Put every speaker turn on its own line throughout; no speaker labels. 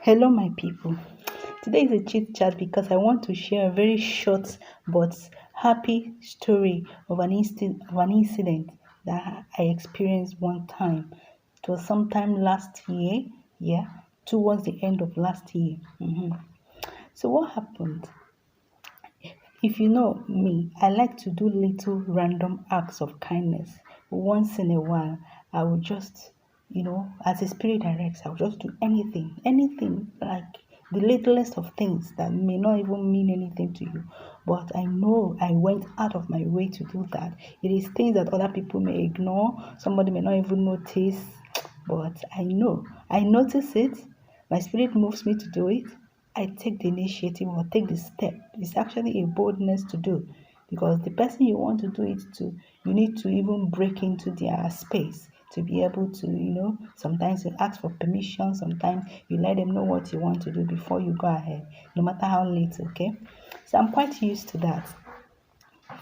Hello, my people. Today is a chit chat because I want to share a very short but happy story of an incident that I experienced one time. It was sometime last year, yeah, towards the end of last year. So what happened? If you know me, I like to do little random acts of kindness. Once in a while, I will just, as a spirit directs, I will just do anything, like the littlest of things that may not even mean anything to you. But I know I went out of my way to do that. It is things that other people may ignore, somebody may not even notice, but I notice it. My spirit moves me to do it. I take the initiative or take the step. It's actually a boldness to do because the person you want to do it to, you need to even break into their space to be able to, sometimes you ask for permission, sometimes you let them know what you want to do before you go ahead, no matter how late, okay? So I'm quite used to that.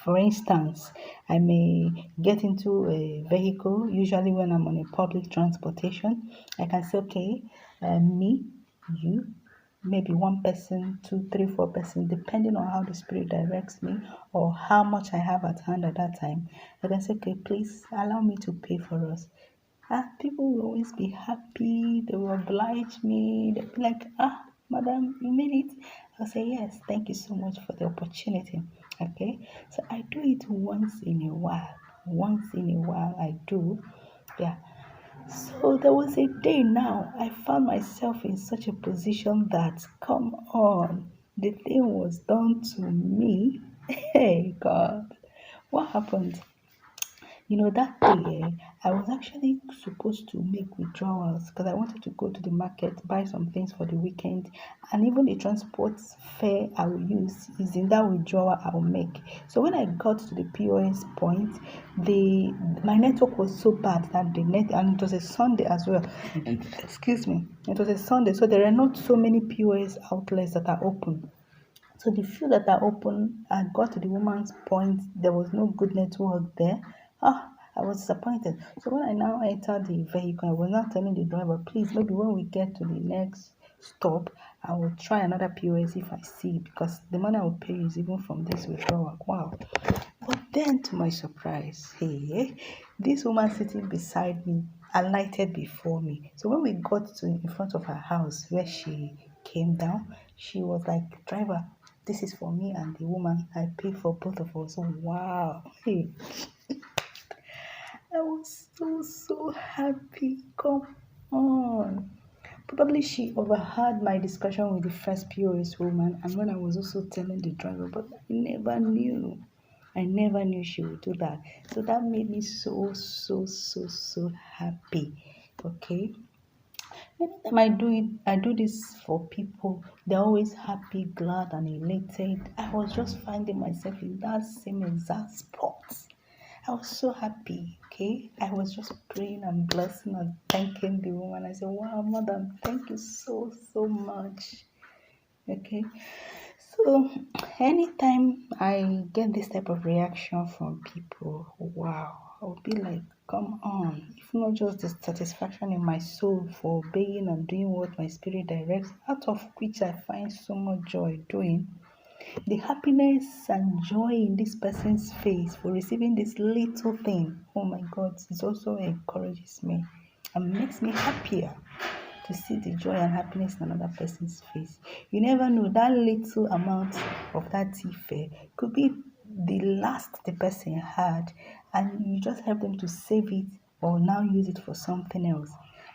For instance, I may get into a vehicle, usually when I'm on a public transportation. I can say, okay, me, you, maybe one person, two, three, four person, depending on how the spirit directs me or how much I have at hand at that time. I can say, okay, please allow me to pay for us. People will always be happy. They will oblige me. They'll be like, madam, you made it. I'll say, yes, thank you so much for the opportunity. Okay. So I do it once in a while. Once in a while, I do. Yeah. So there was a day now I found myself in such a position that, come on, the thing was done to me. Hey, God. What happened? That day, I was actually supposed to make withdrawals because I wanted to go to the market, buy some things for the weekend, and even the transport fare I will use is in that withdrawal I will make. So when I got to the POS point, the my network was so bad that the net, and it was a Sunday as well. Excuse me, it was a Sunday, so there are not so many POS outlets that are open. So the few that are open, I got to the woman's point. There was no good network there. I was disappointed. So when I now entered the vehicle, I was now telling the driver, please, maybe when we get to the next stop, I will try another POS if I see, because the money I will pay is even from this withdrawal. Wow. But then, to my surprise, hey, this woman sitting beside me alighted before me. So when we got to in front of her house where she came down, she was like, driver, this is for me and the woman. I paid for both of us. Oh, wow. Hey, I was so happy. Come on. Probably she overheard my discussion with the first POS woman, and when I was also telling the driver, but I never knew. I never knew she would do that. So that made me so happy. Okay. Anytime I do this for people. They're always happy, glad, and elated. I was just finding myself in that same exact spot. I was so happy, okay? I was just praying and blessing and thanking the woman. I said, wow, madam, thank you so much. Okay. So anytime I get this type of reaction from people, wow, I'll be like, come on. If not just the satisfaction in my soul for obeying and doing what my spirit directs, out of which I find so much joy doing, the happiness and joy in this person's face for receiving this little thing, oh my God, it also encourages me and makes me happier to see the joy and happiness in another person's face. You never know, that little amount of that tea could be the last the person had, and you just help them to save it or now use it for something else.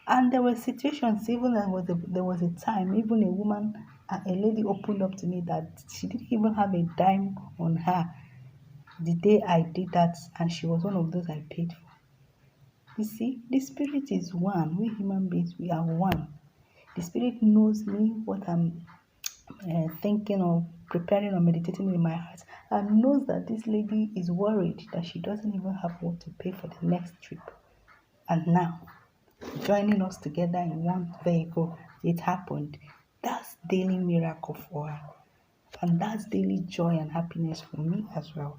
And there were situations, even there was a time, even a woman, a lady opened up to me that she didn't even have a dime on her the day I did that, and she was one of those I paid for. You see, the spirit is one. We human beings, we are one. The spirit knows me, what I'm thinking or preparing or meditating in my heart, and knows that this lady is worried that she doesn't even have what to pay for the next trip. And now, joining us together in one vehicle, it happened. That's daily miracle for her. And that's daily joy and happiness for me as well.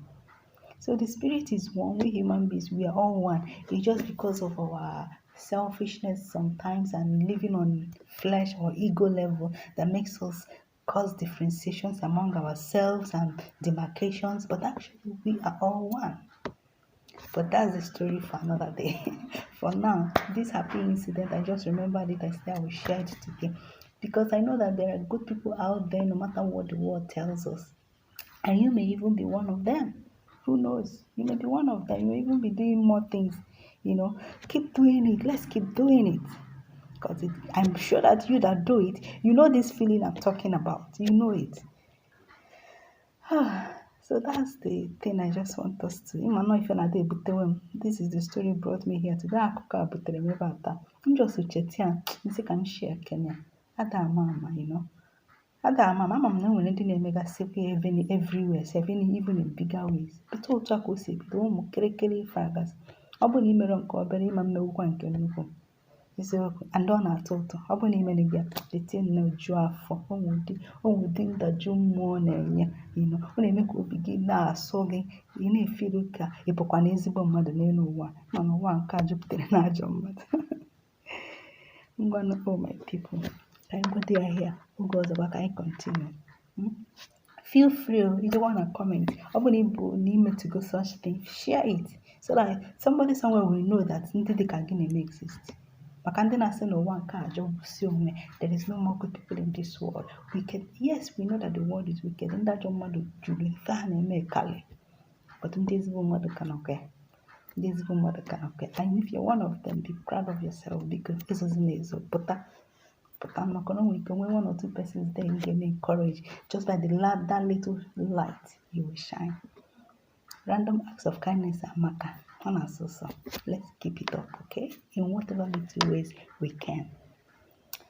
So the spirit is one. We human beings, we are all one. It's just because of our selfishness sometimes and living on flesh or ego level that makes us cause differentiations among ourselves and demarcations, but actually we are all one. But that's the story for another day. For now, this happy incident, I just remembered it. I said I will share it today because I know that there are good people out there no matter what the world tells us. And you may even be one of them. Who knows? You may be one of them. You may even be doing more things. Keep doing it. Let's keep doing it. Because I'm sure that you that do it, you know this feeling I'm talking about. You know it. So that's the thing I just want us to. This is the story brought me here today. I'm just chetting. Share Kenya. Ada mama, Ada ama m na enwere ndị na-emegasịkwa ya everywhere even in bigger ways. Bute otu a ka o si bido ụmụ kịrịkịrị ife agasị. Ọ bụrụ na i mere nke obere ịma mmewukwa nke nnukwu. Eziokwu, and ọ na-atọ ụtọ. Ọ bụrụ na i mere ya lete nju afọ. O nwere ụdị ndajụ mmụọ na-enye. Ọ na-eme ka obi gị na-asọ gị. Ị na-efilu ka ị bụkwa na ezigbo mmadụ n'elu ụwa. Mana ụwa nke a jupụtara na ajọ mmadụ. Ngwanụ, oh my people. Ka anyị go there here. Oge ọzọkwa ka anyị continue. Feel free if you want to comment. Ọ bụrụ na ị bụ n'ime to go such thing, share it so that somebody somewhere will know that ndị dị ka gị na-eme exist. Maka ndị na-asị na ụwa nke a jọgbusi onwe, there is no more good people in this world. Wicked. Yes, we know that the world is wicked. Ndị ajọ mmadụ juru ife ha na-eme kali. But ndị ezigbo mmadụ ka nọkwa. Ndị ezigbo mmadụ ka nọkwa. And if you're one of them, be proud of yourself because ezozi na-ezo pụta. But I'm not gonna wait. When one or two persons there, you get encouraged just by that little light, you will shine. Random acts of kindness are matter. So let's keep it up, okay? In whatever little ways we can.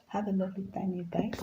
Have a lovely time, you guys.